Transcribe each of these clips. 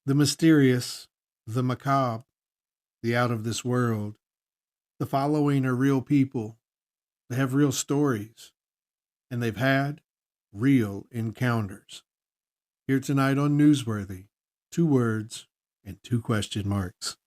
The mysterious, the macabre, the out of this world. The following are real people. They have real stories, and they've had real encounters. Here tonight on Newsworthy, 2 words and 2 question marks.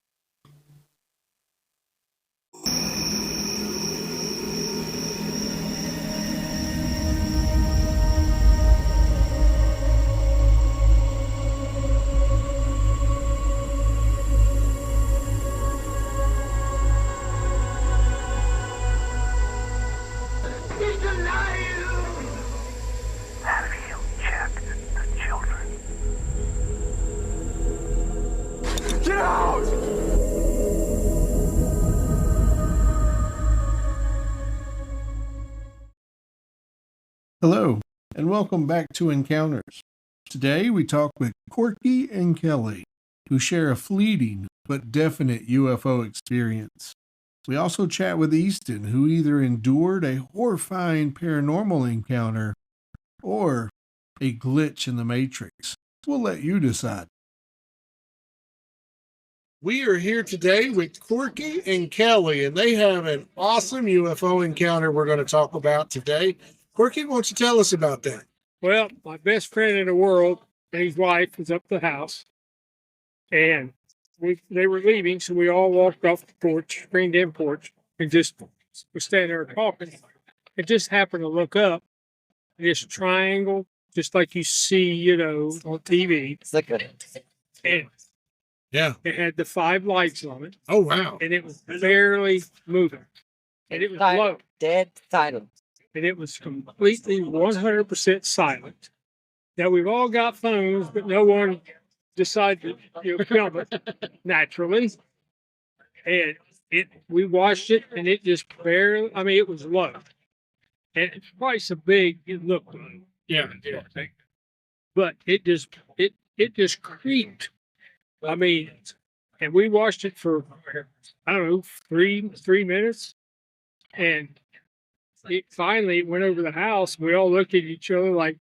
He's alive! Have you checked the children? Get out! Hello, and welcome back to Encounters. Today we talk with Corky and Kelly, who share a fleeting but definite UFO experience. We also chat with Easton, who either endured a horrifying paranormal encounter or a glitch in the Matrix. We'll let you decide. We are here today with Corky and Kelly, and they have an awesome UFO encounter we're going to talk about today. Corky, why don't you tell us about that? Well, my best friend in the world and his wife was up the house, and they were leaving, so we all walked off the porch, screened-in porch, and just were standing there talking. It just happened to look up, this triangle, just like you see, on TV. It's like a And Yeah. it had the 5 lights on it, Oh, wow. and it was barely moving. And it was low, dead silent. and it was completely 100% silent. Now, we've all got phones, but no one decided to film it naturally. And we watched it, and it just barely, it was low. And it's twice a big it looked like. Yeah. But it just creeped. And we watched it for, I don't know, three minutes. And it finally went over the house. We all looked at each other like,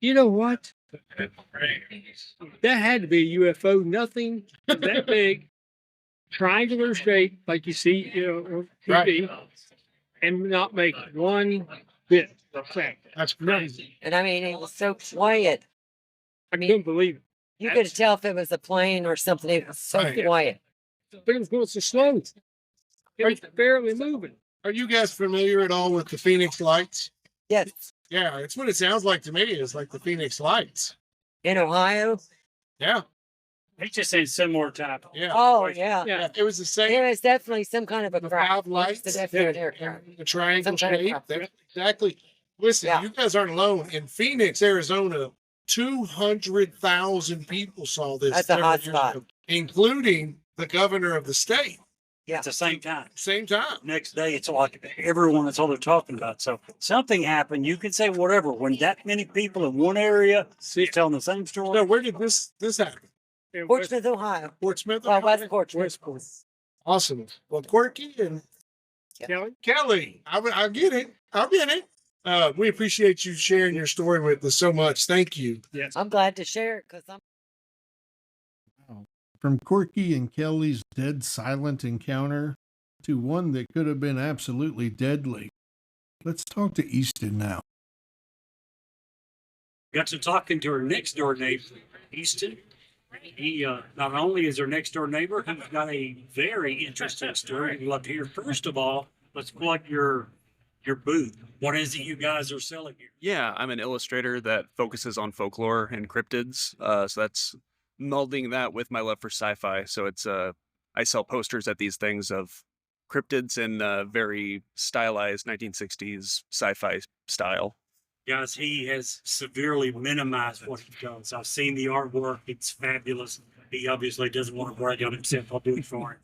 you know what? That had to be a UFO. Nothing that big, triangular shape, like you see, on TV, and not make one bit of sound. That's crazy. And it was so quiet. I couldn't believe it. You could tell if it was a plane or something. It was so Right. quiet. But it was going so slow. It was barely moving. Are you guys familiar at all with the Phoenix Lights? Yes. Yeah, it's what it sounds like to me. It's like the Phoenix Lights. In Ohio. Yeah. He's just saying similar type. Yeah. Oh, yeah. Yeah. It was the same. There was definitely some kind of a The crack. 5 lights. The definite aircraft. The triangle Some kind of shape. crack. That's exactly. Listen, Yeah. you guys aren't alone. In Phoenix, Arizona, 200,000 people saw this. That's a several hot years spot. ago, including the governor of the state. Yeah. At the same time. Same time. Next day, it's like everyone, that's all they're talking about. So something happened. You can say whatever. When that many people in one area telling the same story. So where did this happen? It was- Portsmouth, Ohio. Portsmouth. Well, Ohio? West Portsmouth. Westport. Awesome. Well, Quirky and Kelly? Kelly, I get it. I get it. We appreciate you sharing your story with us so much. Thank you. Yes. I'm glad to share it because I'm. From Corky and Kelly's dead silent encounter to one that could have been absolutely deadly. Let's talk to Easton now. Got to talking to her next door neighbor, Easton. He not only is her next door neighbor, he's got a very interesting story we'd love to hear. First of all, let's plug your booth. What is it you guys are selling here? Yeah, I'm an illustrator that focuses on folklore and cryptids. So that's melding that with my love for sci-fi. So it's I sell posters at these things of cryptids in very stylized 1960s sci-fi style. Guys, he has severely minimized what he does. I've seen the artwork. It's fabulous. He obviously doesn't want to brag on himself. I'll do it for him.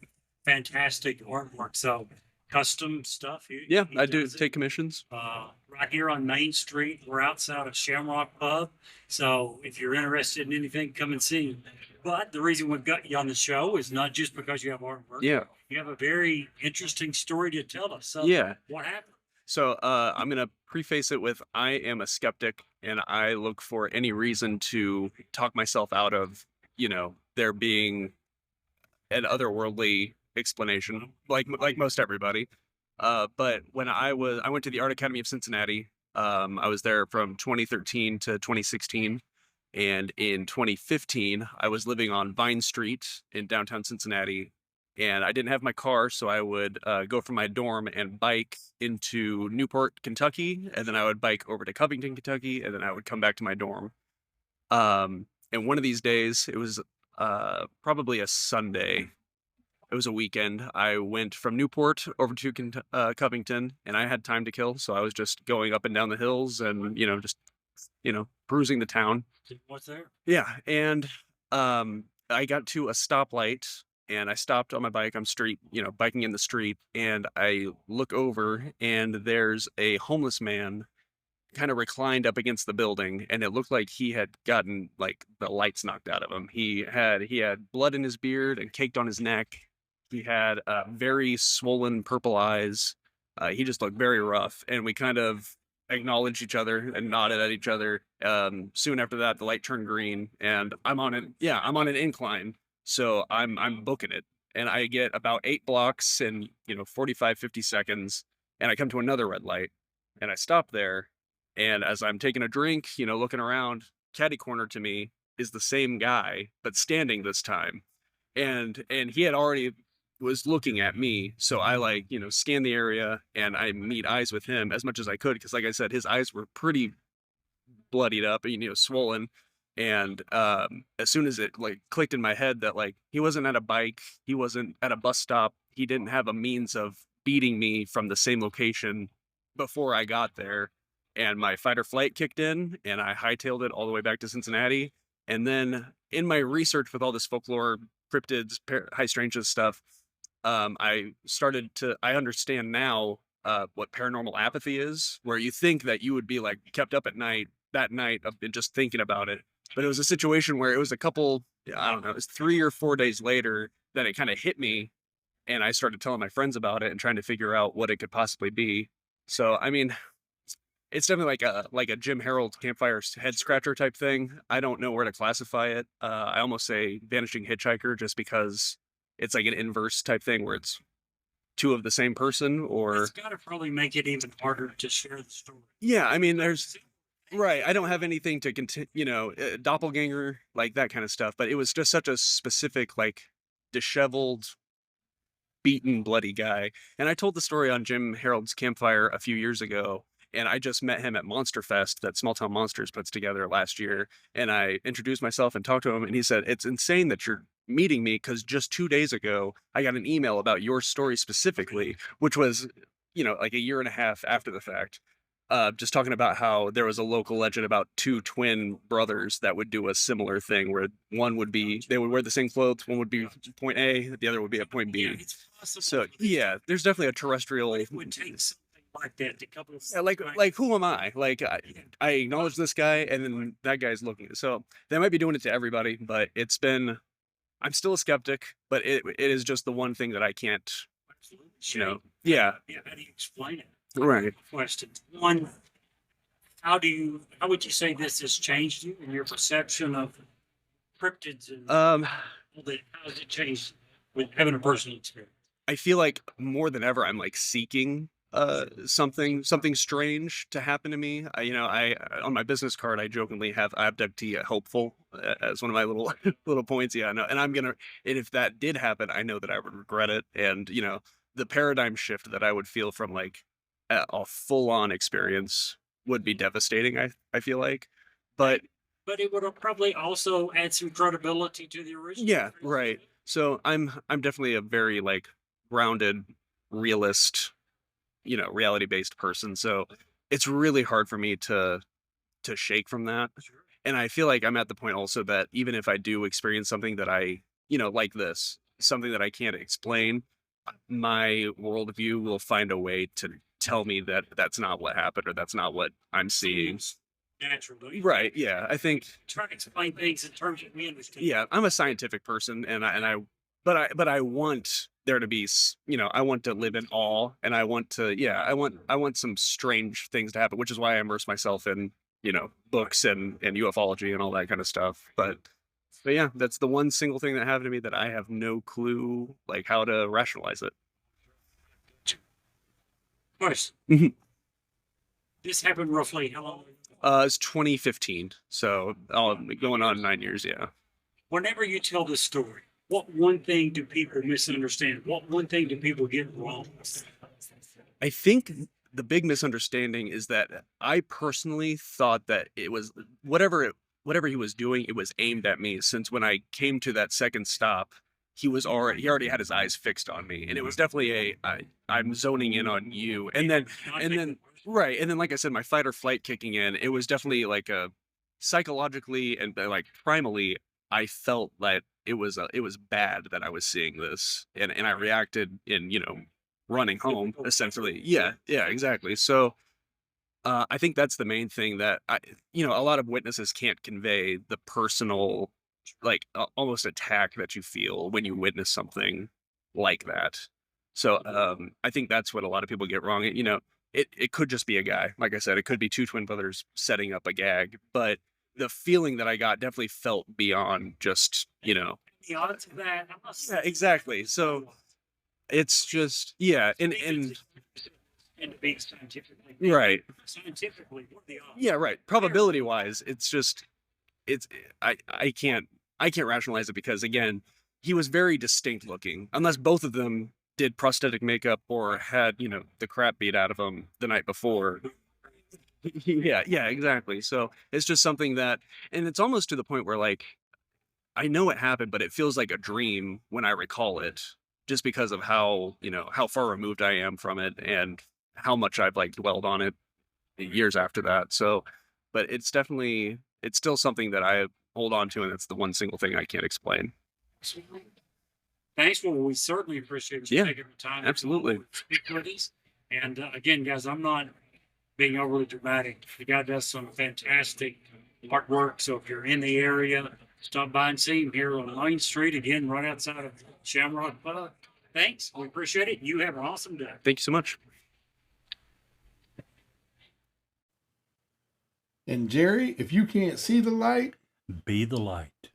Fantastic artwork. So custom stuff. Yeah, He I do does it. take commissions. Right here on Main Street. We're outside of Shamrock Pub. So if you're interested in anything, come and see him. But the reason we've got you on the show is not just because you have artwork. Yeah. You have a very interesting story to tell us. So Yeah. what happened? So I'm going to preface it with I am a skeptic and I look for any reason to talk myself out of, there being an otherworldly explanation, like most everybody. But when I went to the Art Academy of Cincinnati. I was there from 2013 to 2016. And in 2015, I was living on Vine Street in downtown Cincinnati. And I didn't have my car, so I would go from my dorm and bike into Newport, Kentucky. And then I would bike over to Covington, Kentucky. And then I would come back to my dorm. And one of these days, it was probably a Sunday. It was a weekend. I went from Newport over to Covington, and I had time to kill, so I was just going up and down the hills and, just, perusing the town. What's there? Yeah, and I got to a stoplight, and I stopped on my bike. I'm biking in the street, and I look over, and there's a homeless man kind of reclined up against the building, and it looked like he had gotten like the lights knocked out of him. He had blood in his beard and caked on his neck. He had very swollen purple eyes. He just looked very rough, and we kind of acknowledged each other and nodded at each other. Soon after that, the light turned green, and I'm on an incline, so I'm booking it, and I get about 8 blocks in 45, 50 seconds, and I come to another red light, and I stop there, and as I'm taking a drink, looking around, catty corner to me is the same guy, but standing this time, and he had already was looking at me, so I scan the area, and I meet eyes with him as much as I could, because like I said, his eyes were pretty bloodied up, swollen, and as soon as it clicked in my head that he wasn't at a bike, he wasn't at a bus stop, he didn't have a means of beating me from the same location before I got there, and my fight or flight kicked in, and I hightailed it all the way back to Cincinnati. And then in my research with all this folklore, cryptids, high strangeness stuff, I understand now what paranormal apathy is, where you think that you would be kept up at night that night of just thinking about it. But it was a situation where it was a couple, I don't know, it was 3 or 4 days later that it kind of hit me, and I started telling my friends about it and trying to figure out what it could possibly be. So, I mean, it's definitely like a Jim Harold campfire head scratcher type thing. I don't know where to classify it. I almost say vanishing hitchhiker, just because it's like an inverse type thing where it's two of the same person, or It's got to probably make it even harder to share the story. yeah. I mean, right. I don't have anything to continue, doppelganger, like that kind of stuff. But it was just such a specific, disheveled, beaten, bloody guy. And I told the story on Jim Harold's campfire a few years ago. And I just met him at Monster Fest that Small Town Monsters puts together last year. And I introduced myself and talked to him. And he said, "It's insane that you're meeting me, because just 2 days ago, I got an email about your story specifically," which was, like a year and a half after the fact. Just talking about how there was a local legend about 2 twin brothers that would do a similar thing, where they would wear the same clothes. One would be point A, the other would be at point B. Yeah, it's possible. So yeah, there's definitely a terrestrial. It would take something like that to couple. Yeah, who am I? I acknowledge this guy, and then that guy's looking. So they might be doing it to everybody, but I'm still a skeptic, but it is just the one thing that I can't, yeah. Yeah, how do you explain it? Right. Questions. One, how would you say this has changed you in your perception of cryptids, and Um, how has it changed with having a personal experience? I feel like more than ever, I'm seeking something strange to happen to me. I on my business card, I jokingly have abductee hopeful as one of my little little points. Yeah, no, and if that did happen, I know that I would regret it. And the paradigm shift that I would feel from a full on experience would be devastating. I feel like, but But it would have probably also add some credibility to the original. yeah, right. So I'm definitely a very grounded, realist, reality based person. So it's really hard for me to shake from that. Sure. And I feel like I'm at the point also that even if I do experience something that I, like this, something that I can't explain, my worldview will find a way to tell me that that's not what happened, or that's not what I'm seeing. Naturally. Right. Yeah. I think, Try to explain things in terms that we understand. yeah, I'm a scientific person, but I want there to be, I want to live in awe, and I want to, yeah, I want some strange things to happen, which is why I immerse myself in, books and ufology and all that kind of stuff. But But yeah, that's the one single thing that happened to me that I have no clue like how to rationalize it. Of course, Mhm. this happened roughly how long? It's 2015, so going on 9 years. Yeah. Whenever you tell this story, what one thing do people misunderstand? What one thing do people get wrong? I think the big misunderstanding is that I personally thought that it was whatever he was doing, it was aimed at me. Since when I came to that second stop, he already had his eyes fixed on me, and it was definitely I'm zoning in on you, and then right, and then like I said, my fight or flight kicking in. It was definitely like a psychologically and like primally, I felt that it was bad that I was seeing this, and I reacted in running home essentially. Yeah, yeah, exactly. So I think that's the main thing that a lot of witnesses can't convey the personal, like almost attack that you feel when you witness something like that. So I think that's what a lot of people get wrong. It could just be a guy. Like I said, it could be two twin brothers setting up a gag, but the feeling that I got definitely felt beyond just. The odds of that, I'm not Yeah, exactly. So it's just yeah, and to be scientifically right. scientifically, what are the odds? Yeah, right. Probability wise, it's just it's I can't rationalize it because again, he was very distinct looking. Unless both of them did prosthetic makeup or had, the crap beat out of them the night before. Yeah, yeah, exactly. So it's just something that and it's almost to the point where like I know it happened, but it feels like a dream when I recall it, just because of how far removed I am from it and how much I've like dwelled on it years after that. So, but it's still something that I hold on to, and it's the one single thing I can't explain. Thanks. Well, we certainly appreciate you Yeah, taking the time. absolutely. To speak with us. And again, guys, I'm not being overly dramatic. The guy does some fantastic artwork. So if you're in the area, stop by and see him here on Main Street, again, right outside of Shamrock Pub. Thanks. We appreciate it. You have an awesome day. Thank you so much. And Jerry, if you can't see the light, Be the light.